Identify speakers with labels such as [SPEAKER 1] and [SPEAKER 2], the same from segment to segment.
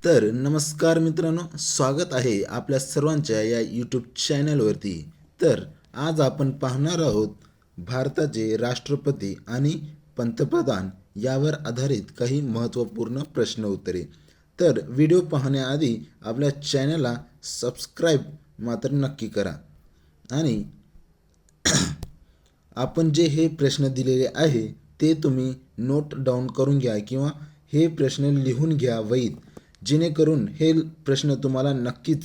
[SPEAKER 1] तर नमस्कार मित्रांनो, स्वागत आहे आपल्या सर्वांच्या या यूट्यूब चॅनलवरती. तर आज आपण पाहणार आहोत भारताचे राष्ट्रपती आणि पंतप्रधान यावर आधारित काही महत्त्वपूर्ण प्रश्न उत्तरे. तर व्हिडिओ पाहण्याआधी आपल्या चॅनलला सबस्क्राईब मात्र नक्की करा. आणि आपण जे हे प्रश्न दिलेले आहे ते तुम्ही नोट डाऊन करून घ्या किंवा हे प्रश्न लिहून घ्या वहीत, जेणेकरून हे प्रश्न तुम्हाला नक्कीच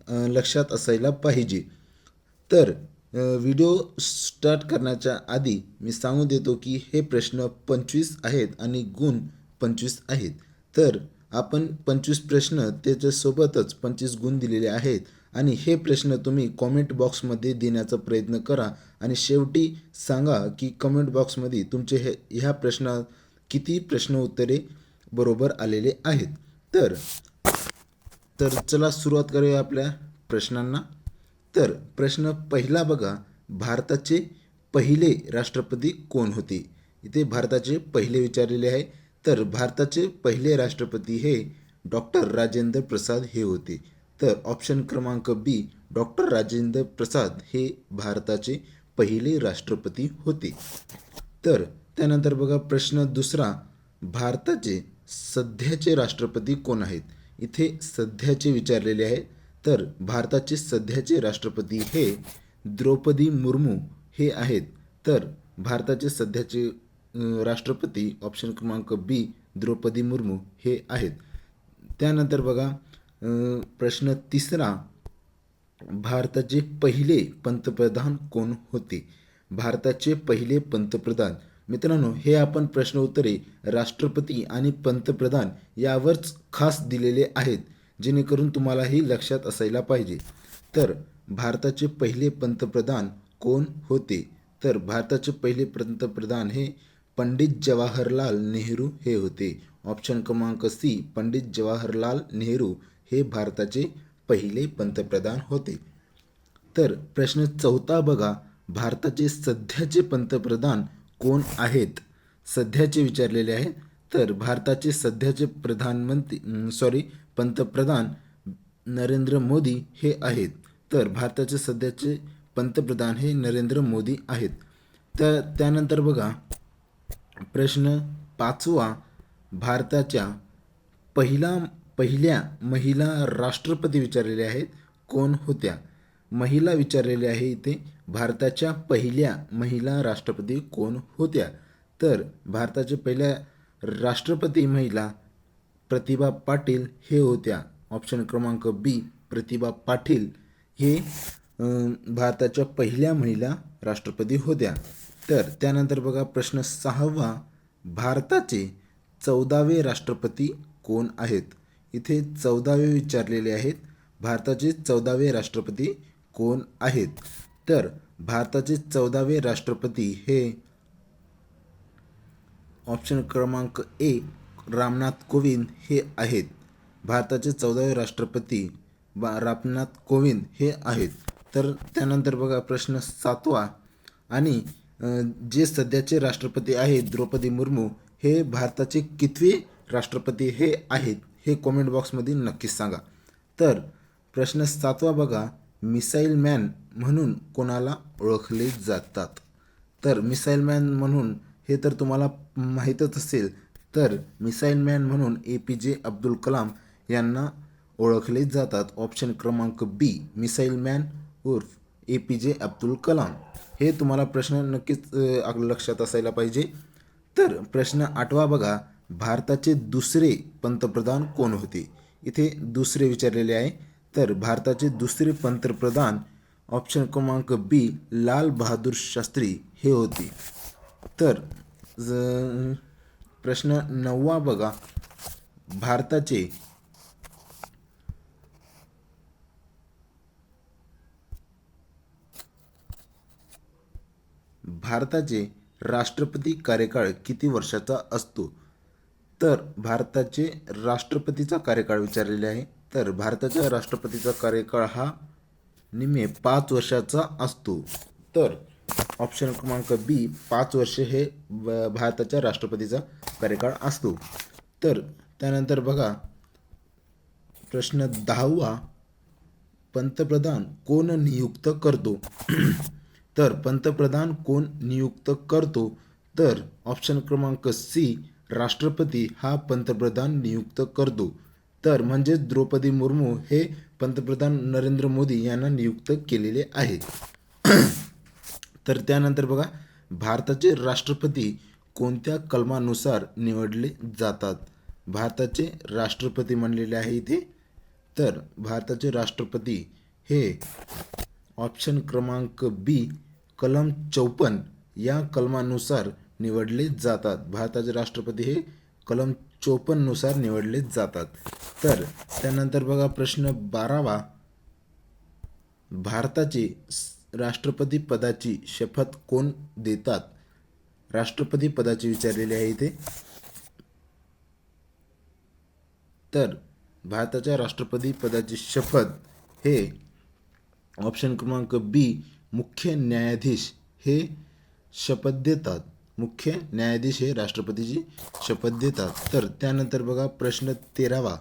[SPEAKER 1] लक्षात असायला पाहिजे. तर व्हिडिओ स्टार्ट करण्याच्या आधी मी सांगू देतो की हे प्रश्न 25 आहेत आणि गुण 25 आहेत. तर आपण 25 प्रश्न त्याच्यासोबतच 25 गुण दिलेले आहेत आणि हे प्रश्न तुम्ही कॉमेंट बॉक्समध्ये देण्याचा प्रयत्न करा आणि शेवटी सांगा की कमेंट बॉक्समध्ये तुमचे ह्या प्रश्नात किती प्रश्न उत्तरे बरोबर आलेले आहेत. तर तर चला सुरुवात करूया आपल्या प्रश्नांना. तर प्रश्न पहिला बघा, भारताचे पहिले राष्ट्रपती कोण होते? इथे भारताचे पहिले विचारलेले आहे. तर भारताचे पहिले राष्ट्रपती हे डॉक्टर राजेंद्र प्रसाद हे होते. तर ऑप्शन क्रमांक बी, डॉक्टर राजेंद्र प्रसाद हे भारताचे पहिले राष्ट्रपती होते. तर त्यानंतर बघा प्रश्न दुसरा, भारताचे सध्याचे राष्ट्रपती कोण आहेत? इथे सध्याचे विचारलेले आहे. तर भारताचे सध्याचे राष्ट्रपती हे द्रौपदी मुर्मू हे आहेत. तर भारताचे सध्याचे राष्ट्रपती ऑप्शन क्रमांक बी द्रौपदी मुर्मू हे आहेत. त्यानंतर बघा प्रश्न तिसरा, भारताचे पहिले पंतप्रधान कोण होते? भारताचे पहिले पंतप्रधान मित्रांनो, हे आपण प्रश्न उत्तरे राष्ट्रपती आणि पंतप्रधान यावरच खास दिलेले आहेत, जेणेकरून तुम्हालाही लक्षात असायला पाहिजे. तर भारताचे पहिले पंतप्रधान कोण होते? तर भारताचे पहिले पंतप्रधान हे पंडित जवाहरलाल नेहरू हे होते. ऑप्शन क्रमांक सी, पंडित जवाहरलाल नेहरू हे भारताचे पहिले पंतप्रधान होते. तर प्रश्न चौथा बघा, भारताचे सध्याचे पंतप्रधान कोण आहेत? सध्याचे विचारलेले आहेत. तर भारताचे सध्याचे पंतप्रधान नरेंद्र मोदी हे आहेत. तर भारताचे सध्याचे पंतप्रधान हे नरेंद्र मोदी आहेत. तर त्यानंतर बघा प्रश्न पाचवा, भारताच्या पहिल्या महिला राष्ट्रपती विचारलेले आहेत, कोण होत्या? महिला विचारलेले आहे इथे, भारताच्या पहिल्या महिला राष्ट्रपती कोण होत्या? तर भारताच्या पहिल्या राष्ट्रपती महिला प्रतिभा पाटील हे होत्या. ऑप्शन क्रमांक बी, प्रतिभा पाटील हे भारताच्या पहिल्या महिला राष्ट्रपती होत्या. तर त्यानंतर बघा प्रश्न सहावा, भारताचे 14वे राष्ट्रपती कोण आहेत? इथे 14वे विचारलेले आहेत. भारताचे 14वे राष्ट्रपती कोण आहेत? तर भारताचे 14वे राष्ट्रपती हे ऑप्शन क्रमांक ए, रामनाथ कोविंद हे आहेत. भारताचे 14वे राष्ट्रपती रामनाथ कोविंद हे आहेत. तर त्यानंतर बघा प्रश्न सातवा, आणि जे सध्याचे राष्ट्रपती आहेत द्रौपदी मुर्मू हे भारताचे कितवे राष्ट्रपती हे आहेत हे कॉमेंट बॉक्समध्ये नक्कीच सांगा. तर प्रश्न सातवा बघा, मिसाईल मॅन म्हणून कोणाला ओळखले जातात? तर मिसाईल मॅन म्हणून हे तर तुम्हाला माहीतच असेल. तर मिसाईल मॅन म्हणून APJ अब्दुल कलाम यांना ओळखले जातात. ऑप्शन क्रमांक बी, मिसाईल मॅन उर्फ APJ अब्दुल कलाम. हे तुम्हाला प्रश्न नक्कीच लक्षात असायला पाहिजे. तर प्रश्न आठवा बघा, भारताचे दुसरे पंतप्रधान कोण होते? इथे दुसरे विचारलेले आहे. तर भारताचे दुसरे पंतप्रधान ऑप्शन क्रमांक बी, लाल बहादूर शास्त्री हे होते. तर प्रश्न नववा बघा, भारताचे राष्ट्रपती कार्यकाळ किती वर्षाचा असतो? तर भारताचे राष्ट्रपतीचा कार्यकाळ विचारलेला आहे. तर भारताच्या राष्ट्रपतीचा कार्यकाळ हा निम्मे 5 वर्षाचा असतो. तर ऑप्शन क्रमांक बी, 5 वर्षे हे भारताच्या राष्ट्रपतीचा कार्यकाळ असतो. तर त्यानंतर बघा प्रश्न 10वा, पंतप्रधान कोण नियुक्त करतो? तर पंतप्रधान कोण नियुक्त करतो? तर ऑप्शन क्रमांक सी, राष्ट्रपती हा पंतप्रधान नियुक्त करतो. तर म्हणजेच द्रौपदी मुर्मू हे पंतप्रधान नरेंद्र मोदी यांना नियुक्त केलेले आहे. तर त्यानंतर बघा, भारताचे राष्ट्रपती कोणत्या कलमानुसार निवडले जातात? भारताचे राष्ट्रपती म्हणलेले आहे इथे. तर भारताचे राष्ट्रपती हे ऑप्शन क्रमांक बी, कलम 54 या कलमानुसार निवडले जातात. भारताचे राष्ट्रपती हे कलम 54 नुसार निवडले जातात. तर त्यानंतर बघा प्रश्न 12वा, भारताचे राष्ट्रपती पदाची शपथ कोण देतात? राष्ट्रपती पदाची विचारलेले आहे इथे. तर भारताच्या राष्ट्रपती पदाची शपथ हे ऑप्शन क्रमांक बी, मुख्य न्यायाधीश हे शपथ देतात. मुख्य न्यायाधीश हे राष्ट्रपतीची शपथ देतात. तर त्यानंतर बघा प्रश्न 13वा,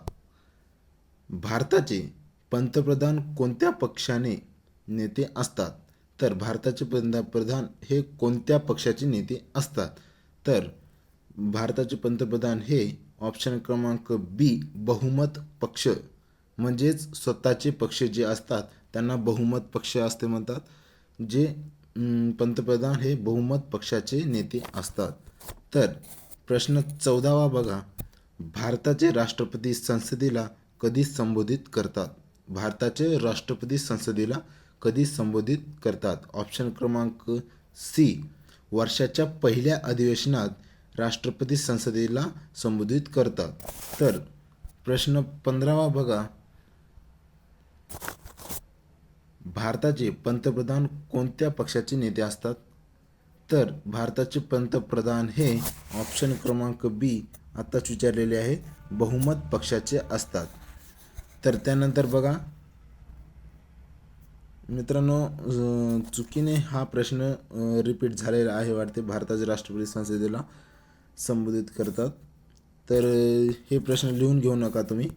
[SPEAKER 1] भारताचे पंतप्रधान कोणत्या पक्षाने नेते असतात? तर भारताचे पंतप्रधान हे कोणत्या पक्षाचे नेते असतात? तर भारताचे पंतप्रधान हे ऑप्शन क्रमांक बी, बहुमत पक्ष, म्हणजेच स्वतःचे पक्ष जे असतात त्यांना बहुमत पक्ष असते म्हणतात. जे पंतप्रधान हे बहुमत पक्षाचे नेते असतात. तर प्रश्न 14वा बघा, भारताचे राष्ट्रपती संसदेला कधी संबोधित करतात? भारताचे राष्ट्रपती संसदेला कधी संबोधित करतात? ऑप्शन क्रमांक सी, वर्षाच्या पहिल्या अधिवेशनात राष्ट्रपती संसदेला संबोधित करतात. तर प्रश्न 15वा बघा, भारताचे पंतप्रधान कोणत्या पक्षाचे नेते असतात? तर भारताचे पंतप्रधान हे ऑप्शन क्रमांक बी आत्ताच विचारलेले आहे, बहुमत पक्षाचे असतात. तर त्यानंतर बघा मित्रांनो, चुकीने हा प्रश्न रिपीट झालेला आहे वाटते. भारताचे राष्ट्रपती संसदेला संबोधित करतात. तर हे प्रश्न लिहून घेऊ नका तुम्ही.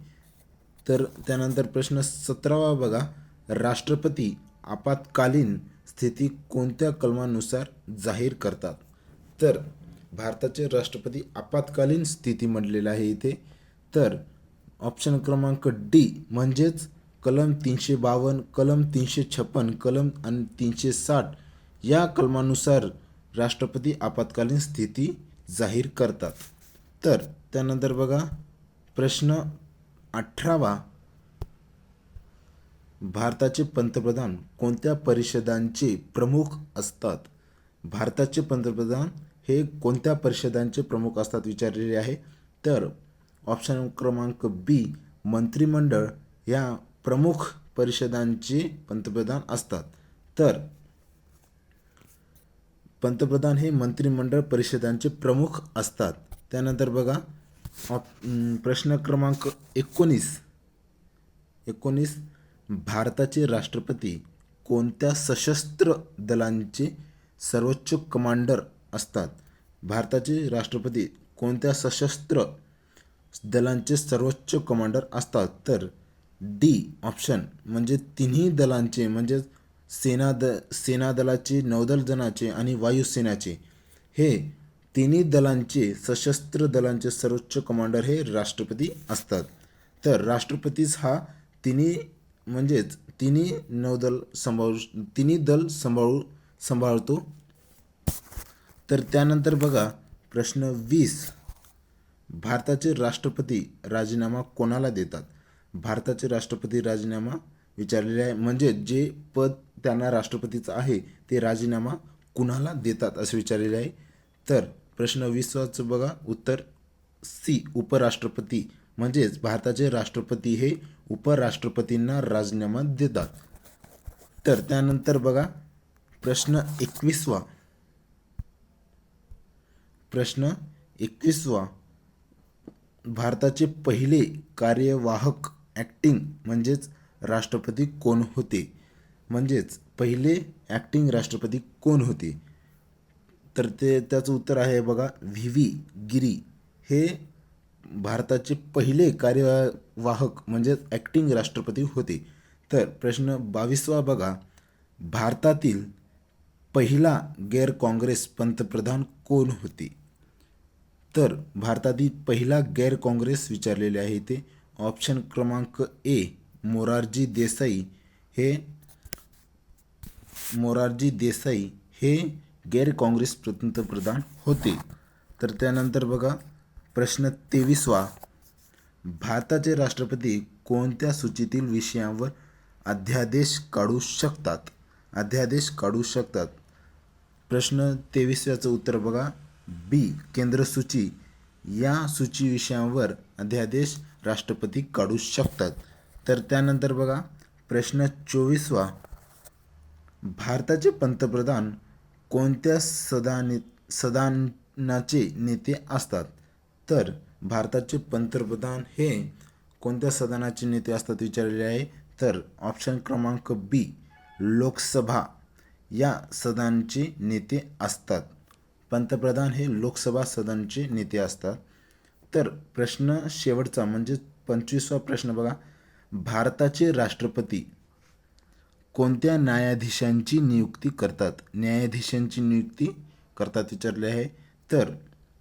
[SPEAKER 1] तर त्यानंतर प्रश्न 17वा बघा, राष्ट्रपती आपत्कालीन स्थिती कोणत्या कलमानुसार जाहीर करतात? तर भारताचे राष्ट्रपती आपत्कालीन स्थिती म्हटलेलं आहे इथे. तर ऑप्शन क्रमांक डी म्हणजेच कलम 352, कलम 356, कलम आणि 360 या कलमानुसार राष्ट्रपती आपत्कालीन स्थिती जाहीर करतात. तर त्यानंतर बघा प्रश्न 18वा, भारताचे पंतप्रधान कोणत्या परिषदांचे प्रमुख असतात? भारताचे पंतप्रधान हे कोणत्या परिषदांचे प्रमुख असतात विचारलेले आहे. तर ऑप्शन क्रमांक बी, मंत्रिमंडळ या प्रमुख परिषदांचे पंतप्रधान असतात. तर पंतप्रधान हे मंत्रिमंडळ परिषदांचे प्रमुख असतात. त्यानंतर बघा प्रश्न क्रमांक 19, भारताचे राष्ट्रपती कोणत्या सशस्त्र दलांचे सर्वोच्च कमांडर असतात? भारताचे राष्ट्रपती कोणत्या सशस्त्र दलांचे सर्वोच्च कमांडर असतात? तर डी ऑप्शन, म्हणजे तिन्ही दलांचे, म्हणजे सेना दलाचे, नौदल दलाचे आणि वायुसेनाचे, हे तिन्ही दलांचे, सशस्त्र दलांचे सर्वोच्च कमांडर हे राष्ट्रपती असतात. तर राष्ट्रपतीच हा म्हणजेच तिन्ही दल सांभाळतो. तर त्यानंतर बघा प्रश्न 20, भारताचे राष्ट्रपती राजीनामा कोणाला देतात? भारताचे राष्ट्रपती राजीनामा विचारलेले आहे, म्हणजे जे पद त्यांना राष्ट्रपतीचं आहे ते राजीनामा कुणाला देतात असं विचारलेले आहे. तर प्रश्न 20चं बघा उत्तर सी, उपराष्ट्रपती, म्हणजेच भारताचे राष्ट्रपती हे उपराष्ट्रपतींना राजीनामा देतात. तर त्यानंतर बघा प्रश्न 21वा, भारताचे पहिले कार्यवाहक ॲक्टिंग म्हणजेच राष्ट्रपती कोण होते? म्हणजेच पहिले ॲक्टिंग राष्ट्रपती कोण होते? तर त्याचं उत्तर आहे बघा व्ही व्ही गिरी हे भारताचे पहिले कार्यवाहक म्हणजे ॲक्टिंग राष्ट्रपती होते? तर प्रश्न 22वा बघा, भारतातील पहिला गैर काँग्रेस पंतप्रधान कोण होते? तर भारतातील पहिला गैर काँग्रेस विचारलेले आहे ते ऑप्शन क्रमांक ए मोरारजी देसाई हे गैर काँग्रेस पंतप्रधान होते. तर त्यानंतर बघा प्रश्न 23वा, भारताचे राष्ट्रपती कोणत्या सूचीतील विषयांवर अध्यादेश काढू शकतात? प्रश्न 23व्याचं उत्तर बघा बी केंद्र सूची. या सूची विषयांवर अध्यादेश राष्ट्रपती काढू शकतात. तर त्यानंतर बघा प्रश्न 24वा, भारताचे पंतप्रधान कोणत्या सदनाचे नेते असतात? तर भारताचे पंतप्रधान हे कोणत्या सदनाचे नेते असतात विचारलेले आहे? तर ऑप्शन क्रमांक बी लोकसभा या सदनाचे नेते असतात. पंतप्रधान हे लोकसभा सदनाचे नेते असतात. तर प्रश्न शेवटचा म्हणजे 25वा प्रश्न बघा, भारताचे राष्ट्रपती कोणत्या न्यायाधीशांची नियुक्ती करतात विचारले आहे? तर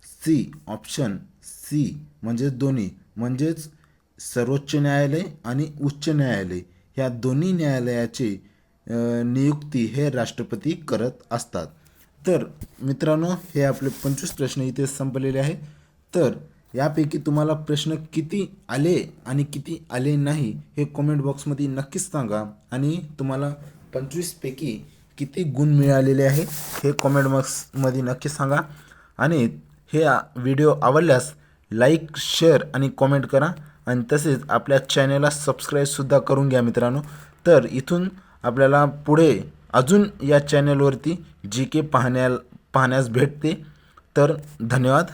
[SPEAKER 1] सी ऑप्शन सी म्हणजे दोन्ही, म्हणजेच सर्वोच्च न्यायालय आणि उच्च न्यायालय ह्या दोन्ही न्यायालयाचे नियुक्ती हे राष्ट्रपती करत असतात. तर मित्रांनो हे आपले 25 प्रश्न इथे संपलेले आहेत. तर यापैकी तुम्हाला प्रश्न किती आले आणि किती आले नाही हे कमेंट बॉक्समध्ये नक्कीच सांगा आणि तुम्हाला 25 पैकी किती गुण मिळालेले आहे हे कमेंट बॉक्समध्ये नक्की सांगा. आणि हे व्हिडिओ आवडल्यास लाईक, शेअर आणि कमेंट करा आणि तसेच आपल्या चॅनलला सबस्क्राईबसुद्धा करून घ्या मित्रांनो. तर इथून आपल्याला पुढे अजून या चॅनलवरती जी के पाहण्यास भेटते. तर धन्यवाद.